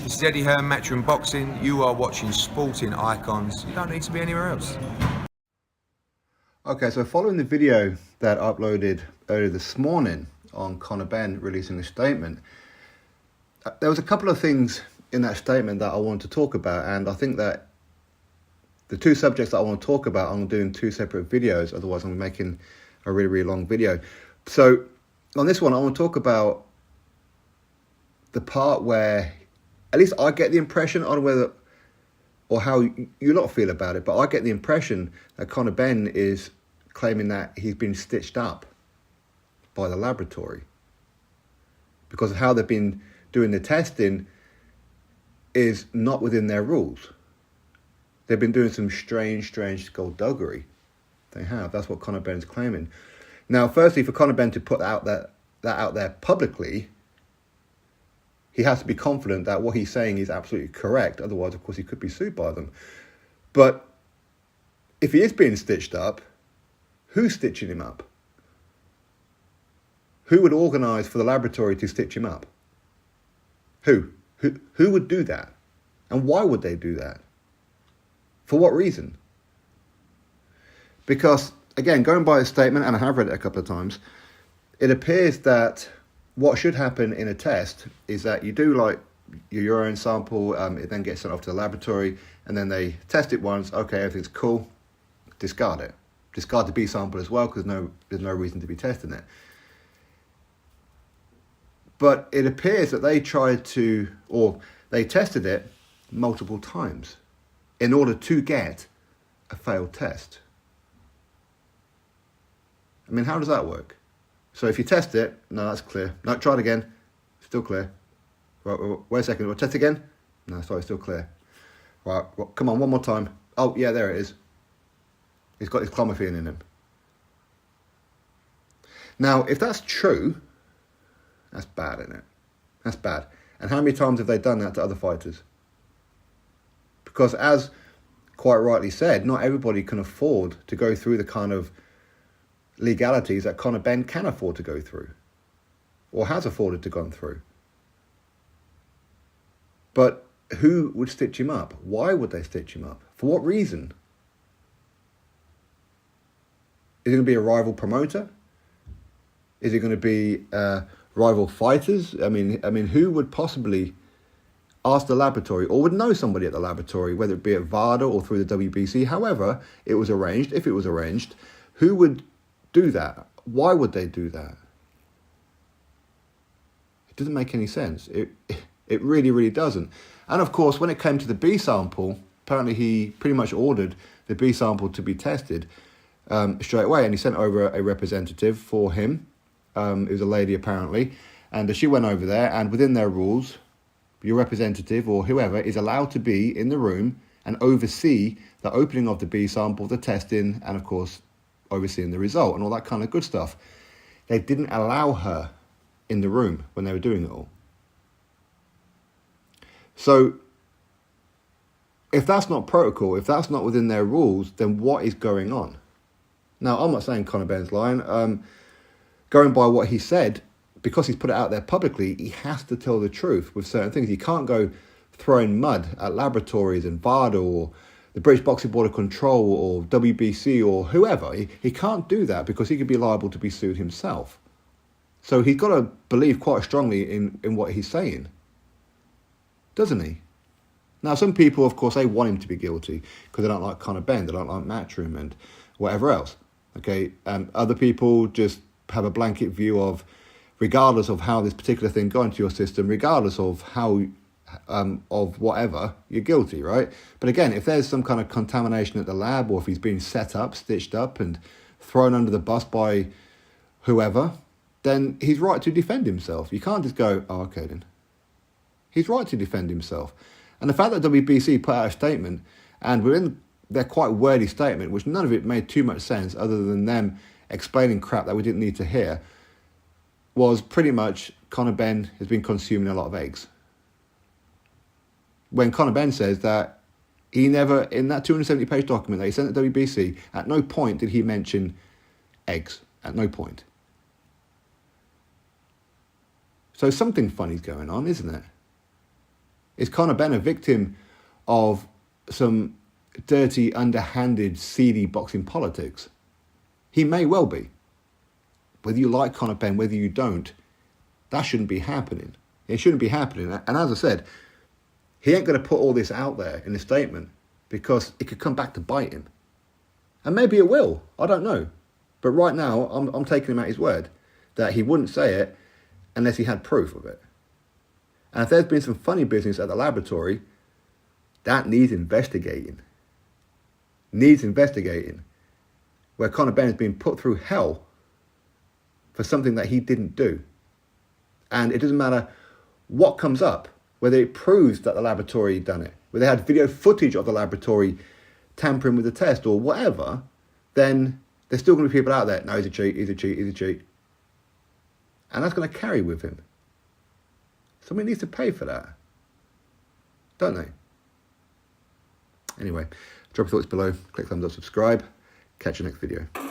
This is Eddie Hearn, Matchroom Boxing. You are watching Sporting Icons. You don't need to be anywhere else. Okay, so following the video that I uploaded earlier this morning on Conor Benn releasing a statement, there was a couple of things in that statement that I wanted to talk about, and I think that the two subjects that I want to talk about, I'm doing two separate videos, otherwise I'm making a really, really long video. So on this one, I want to talk about the part where, at least I get the impression, I don't know whether or how you lot feel about it, but I get the impression that Conor Benn is claiming that he's been stitched up by the laboratory because of how they've been doing the testing is not within their rules. They've been doing some strange skullduggery. They have. That's what Conor Benn's claiming. Now, firstly, for Conor Benn to put that out there publicly, he has to be confident that what he's saying is absolutely correct. Otherwise, of course, he could be sued by them. But if he is being stitched up, who's stitching him up? Who would organise for the laboratory to stitch him up? Who? Who would do that? And why would they do that? For what reason? Because, again, going by his statement, and I have read it a couple of times, it appears that what should happen in a test is that you do like your urine sample, it then gets sent off to the laboratory, and then they test it once, okay, everything's cool, discard it. Discard the B sample as well, because there's no reason to be testing it. But it appears that they they tested it multiple times in order to get a failed test. I mean, how does that work? So if you test it, no, that's clear. No, try it again, still clear. Right, wait a second, we'll test again? No, sorry, still clear. Right, well, come on, one more time. Oh, yeah, there it is. He's got his clomiphene in him. Now, if that's true, that's bad, isn't it? That's bad. And how many times have they done that to other fighters? Because as quite rightly said, not everybody can afford to go through the kind of legalities that Conor Benn can afford to go through, or has afforded to go through. But who would stitch him up? Why would they stitch him up? For what reason? Is it going to be a rival promoter? Is it going to be rival fighters? I mean, who would possibly ask the laboratory, or would know somebody at the laboratory, whether it be at VADA or through the WBC, however it was arranged, if it was arranged, who would do that? Why would they do that? It doesn't make any sense. It really, really doesn't. And of course, when it came to the B sample, apparently he pretty much ordered the B sample to be tested straight away, and he sent over a representative for him. It was a lady apparently, and she went over there, and within their rules, your representative or whoever is allowed to be in the room and oversee the opening of the B sample, the testing, and of course overseeing the result and all that kind of good stuff. They didn't allow her in the room when they were doing it all. So if that's not protocol, if that's not within their rules, then what is going on? Now, I'm not saying Conor Benn's lying. Going by what he said, because he's put it out there publicly, he has to tell the truth with certain things. He can't go throwing mud at laboratories and VADA or the British Boxing Board of Control or WBC or whoever. He can't do that because he could be liable to be sued himself. So he's got to believe quite strongly in what he's saying, doesn't he? Now, some people, of course, they want him to be guilty because they don't like Conor Benn, they don't like Matchroom and whatever else. Okay, other people just have a blanket view of, regardless of how this particular thing got into your system, regardless of how, of whatever, you're guilty, right? But again, if there's some kind of contamination at the lab, or if he's been set up, stitched up, and thrown under the bus by whoever, then he's right to defend himself. You can't just go, oh, okay then. He's right to defend himself. And the fact that WBC put out a statement, and within their quite wordy statement, which none of it made too much sense other than them explaining crap that we didn't need to hear, was pretty much Conor Benn has been consuming a lot of eggs. When Conor Benn says that he never, in that 270-page document that he sent to WBC, at no point did he mention eggs. At no point. So something funny's going on, isn't it? Is Conor Benn a victim of some dirty, underhanded, seedy boxing politics? He may well be. Whether you like Conor Benn, whether you don't, that shouldn't be happening. It shouldn't be happening. And as I said, he ain't going to put all this out there in a statement because it could come back to bite him. And maybe it will. I don't know. But right now, I'm taking him at his word that he wouldn't say it unless he had proof of it. And if there's been some funny business at the laboratory, that needs investigating. Needs investigating. Where Conor Benn has been put through hell for something that he didn't do. And it doesn't matter what comes up, whether it proves that the laboratory done it, whether they had video footage of the laboratory tampering with the test or whatever, then there's still going to be people out there, no, he's a cheat, he's a cheat, he's a cheat. And that's going to carry with him. Somebody needs to pay for that, don't they? Anyway, drop your thoughts below, click thumbs up, subscribe. Catch you next video.